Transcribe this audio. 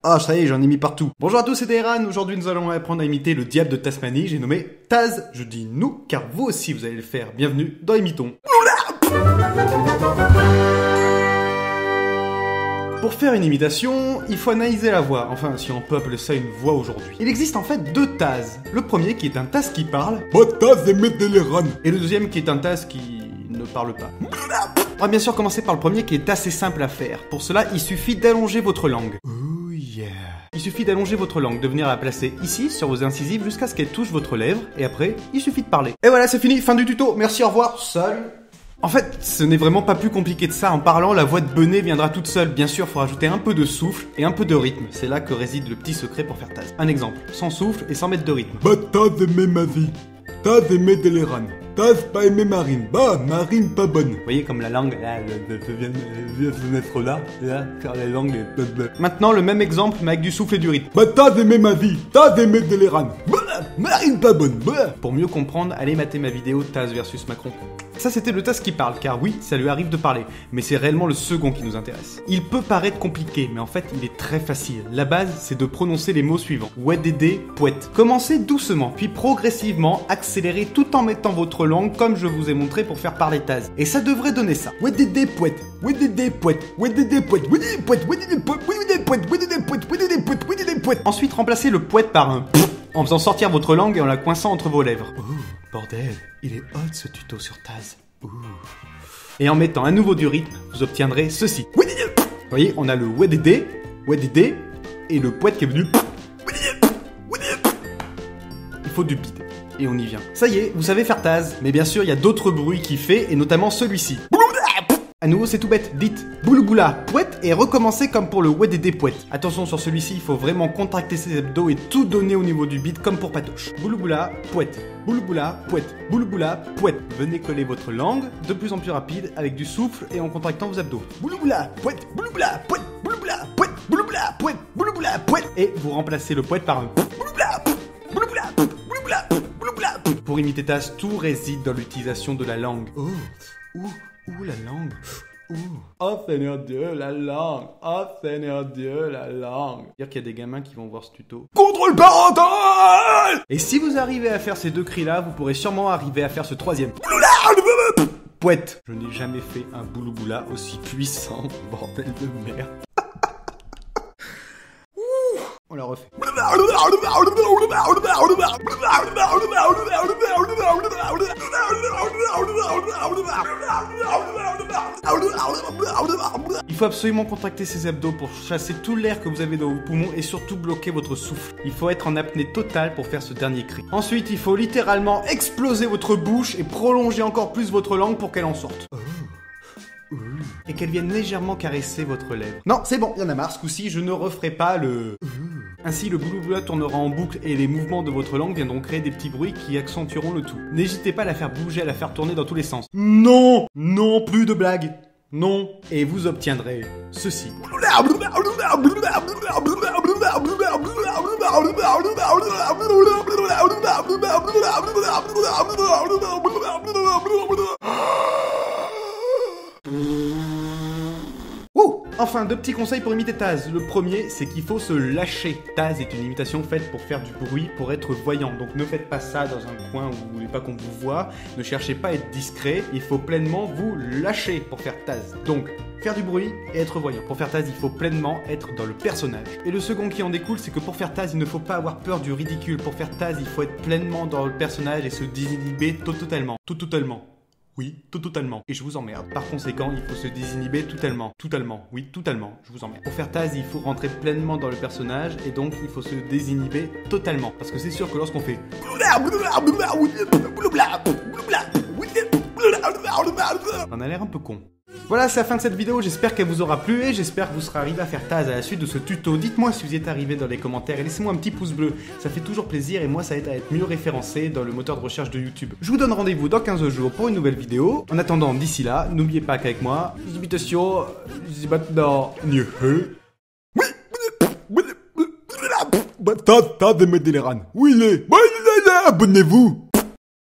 Ah, ça y est, j'en ai mis partout. Bonjour à tous, c'est Dairan. Aujourd'hui, nous allons apprendre à imiter le diable de Tasmanie. J'ai nommé Taz. Je dis nous, car vous aussi, vous allez le faire. Bienvenue dans Imitons. Pour faire une imitation, il faut analyser la voix. Enfin, si on peut appeler ça une voix aujourd'hui. Il existe en fait deux Taz. Le premier qui est un Taz qui parle. Et le deuxième qui est un Taz qui ne parle pas. On va bien sûr commencer par le premier qui est assez simple à faire. Pour cela, il suffit d'allonger votre langue. Oh yeah. Il suffit d'allonger votre langue, de venir la placer ici, sur vos incisives, jusqu'à ce qu'elle touche votre lèvre. Et après, il suffit de parler. Et voilà, c'est fini, fin du tuto. Merci, au revoir. Salut. En fait, ce n'est vraiment pas plus compliqué que ça. En parlant, la voix de Benet viendra toute seule. Bien sûr, il faut rajouter un peu de souffle et un peu de rythme. C'est là que réside le petit secret pour faire Taz. Un exemple, sans souffle et sans mettre de rythme. Bah Taz aimé ma vie, Taz aimé Deleran, Taz pas aimé Marine, bah Marine pas bonne. Vous voyez comme la langue, là, vient se mettre là, car la langue est... Maintenant, le même exemple, mais avec du souffle et du rythme. Bah Taz aimé ma vie, Taz aimé Deleran, bah Marine pas bonne, bah. Pour mieux comprendre, allez mater ma vidéo Taz versus Macron. Ça c'était le Taz qui parle, car oui, ça lui arrive de parler, mais c'est réellement le second qui nous intéresse. Il peut paraître compliqué, mais en fait il est très facile. La base, c'est de prononcer les mots suivants. Ouedédé, pouette. Commencez doucement, puis progressivement, accélérez tout en mettant votre langue comme je vous ai montré pour faire parler Taz. Et ça devrait donner ça. Ouedédé, pouette, ouedédé, pouette, ouedédé, pouette, ouedédé, pouette, ouedédé, pouette, ouedédé, pouette, ouedédé, pouette, ouedédé, pouette, ouedédé, pouette. Ensuite, remplacez le pouette par un en faisant sortir votre langue et en la coinçant entre vos lèvres. Oh, bordel, il est hot ce tuto sur Taz. Et en mettant à nouveau du rythme, vous obtiendrez ceci. Vous voyez, on a le ouedédé, ouedédé, et le pouette qui est venu. Il faut du bide. Et on y vient. Ça y est, vous savez faire Taz. Mais bien sûr, il y a d'autres bruits qu'il fait, et notamment celui-ci. À nouveau, c'est tout bête. Dites boulouboula, pouette, et recommencez comme pour le ouedédé pouette. Attention, sur celui-ci, il faut vraiment contracter ses abdos et tout donner au niveau du bide comme pour Patoche. Boulouboula, pouette. Boulouboula, pouette. Boulouboula, pouette. Venez coller votre langue de plus en plus rapide avec du souffle et en contractant vos abdos. Boulouboula, pouette. Boulouboula, pouette. Boulouboula, pouette. Boulouboula, pouette. Boulouboula, pouette. Et vous remplacez le pouette par un boulouboula, boulouboula, boulouboula, boulouboula. Pour imiter Taz, tout réside dans l'utilisation de la langue. Oh, ouh, la langue. Oh Seigneur Dieu, la langue. Oh Seigneur Dieu, la langue. Dire qu'il y a des gamins qui vont voir ce tuto. Contrôle parental. Et si vous arrivez à faire ces deux cris-là, vous pourrez sûrement arriver à faire ce troisième. Pouette. Je n'ai jamais fait un boulouboula aussi puissant, bordel de merde. On la refait. Il faut absolument contracter ses abdos pour chasser tout l'air que vous avez dans vos poumons et surtout bloquer votre souffle. Il faut être en apnée totale pour faire ce dernier cri. Ensuite, il faut littéralement exploser votre bouche et prolonger encore plus votre langue pour qu'elle en sorte. Et qu'elle vienne légèrement caresser votre lèvre. Non, c'est bon, y'en a marre, ce coup-ci, je ne referai pas le... Ainsi, le boulouboula tournera en boucle et les mouvements de votre langue viendront créer des petits bruits qui accentueront le tout. N'hésitez pas à la faire bouger, à la faire tourner dans tous les sens. Non, non, plus de blagues. Non. Et vous obtiendrez ceci. Enfin, deux petits conseils pour imiter Taz. Le premier, c'est qu'il faut se lâcher. Taz est une imitation faite pour faire du bruit, pour être voyant. Donc ne faites pas ça dans un coin où vous voulez pas qu'on vous voit. Ne cherchez pas à être discret. Il faut pleinement vous lâcher pour faire Taz. Donc, faire du bruit et être voyant. Pour faire Taz, il faut pleinement être dans le personnage. Et le second qui en découle, c'est que pour faire Taz, il ne faut pas avoir peur du ridicule. Pour faire Taz, il faut être pleinement dans le personnage et se désinhiber totalement. Totalement. Oui, totalement. Et je vous emmerde. Par conséquent, il faut se désinhiber totalement. Oui, totalement. Je vous emmerde. Pour faire Taz, il faut rentrer pleinement dans le personnage et donc il faut se désinhiber totalement. Parce que c'est sûr que lorsqu'on fait... On a l'air un peu con. Voilà, c'est la fin de cette vidéo, j'espère qu'elle vous aura plu et j'espère que vous serez arrivé à faire Taz à la suite de ce tuto. Dites-moi si vous y êtes arrivé dans les commentaires et laissez-moi un petit pouce bleu, ça fait toujours plaisir et moi ça aide à être mieux référencé dans le moteur de recherche de YouTube. Je vous donne rendez-vous dans 15 jours pour une nouvelle vidéo. En attendant, d'ici là, n'oubliez pas qu'avec moi, les imitations, c'est maintenant mieux. Taz aimé Deleran. Oui, il est. Abonnez-vous.